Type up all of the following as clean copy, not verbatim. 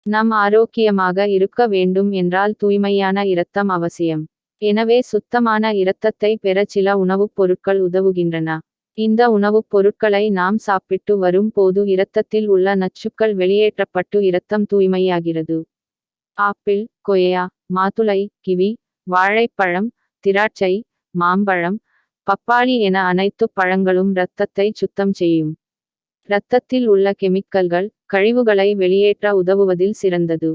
நாம் ஆரோக்கியமாக இருக்க வேண்டும் என்றால் தூய்மையான இரத்தம் அவசியம். எனவே சுத்தமான இரத்தத்தை பெற சில உணவுப் பொருட்கள் உதவுகின்றன. இந்த உணவுப் பொருட்களை நாம் சாப்பிட்டு வரும் போது இரத்தத்தில் உள்ள நச்சுக்கள் வெளியேற்றப்பட்டு இரத்தம் தூய்மையாகிறது. ஆப்பிள், கொய்யா, மாதுளை, கிவி, வாழைப்பழம், திராட்சை, மாம்பழம், பப்பாளி என அனைத்து பழங்களும் இரத்தத்தை சுத்தம் செய்யும். இரத்தத்தில் உள்ள கெமிக்கல்கள், கழிவுகளை வெளியேற்ற உதவுவதில் சிறந்தது.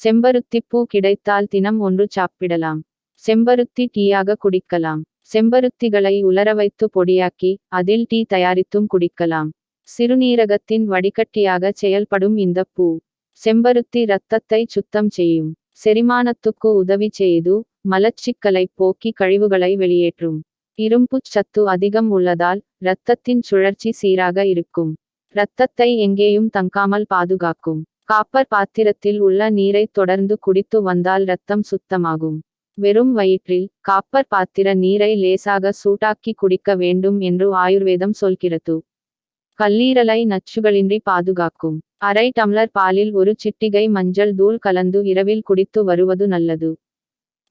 செம்பருத்திப்பூ கிடைத்தால் தினம் ஒன்று சாப்பிடலாம். செம்பருத்தி டீயாக குடிக்கலாம். செம்பருத்திகளை உலரவைத்து பொடியாக்கி அதில் டீ தயாரித்தும் குடிக்கலாம். சிறுநீரகத்தின் வடிகட்டியாக செயல்படும் இந்த பூ செம்பருத்தி இரத்தத்தை சுத்தம் செய்யும். செரிமானத்துக்கு உதவி செய்து மலச்சிக்கலை போக்கி கழிவுகளை வெளியேற்றும். இரும்புச் சத்து அதிகம் உள்ளதால் இரத்தத்தின் சுழற்சி சீராக இருக்கும். இரத்தத்தை எங்கேயும் தங்காமல் பாதுகாக்கும். காப்பர் பாத்திரத்தில் உள்ள நீரை தொடர்ந்து குடித்து வந்தால் இரத்தம் சுத்தமாகும். வெறும் வயிற்றில் காப்பர் பாத்திர நீரை லேசாக சூடாக்கி குடிக்க வேண்டும் என்று ஆயுர்வேதம் சொல்கிறது. கல்லீரலை நச்சுகளின்றி பாதுகாக்கும். அரை டம்ளர் பாலில் ஒரு சிட்டிகை மஞ்சள் தூள் கலந்து இரவில் குடித்து வருவது நல்லது.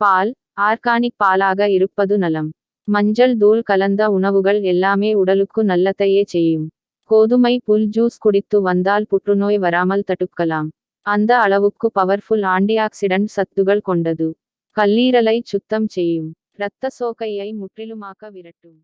பால் ஆர்கானிக் பாலாக இருப்பது நலம். மஞ்சள் தூள் கலந்த உணவுகள் எல்லாமே உடலுக்கு நல்லதையே செய்யும். கோதுமை புல் ஜூஸ் குடித்து வந்தால் புற்றுநோய் வராமல் தடுக்கலாம். அந்த அளவுக்கு பவர்ஃபுல் ஆன்டிஆக்சிடன்ட் சத்துகள் கொண்டது. கல்லீரலை சுத்தம் செய்யும். இரத்த சோகையை முற்றிலுமாக விரட்டும்.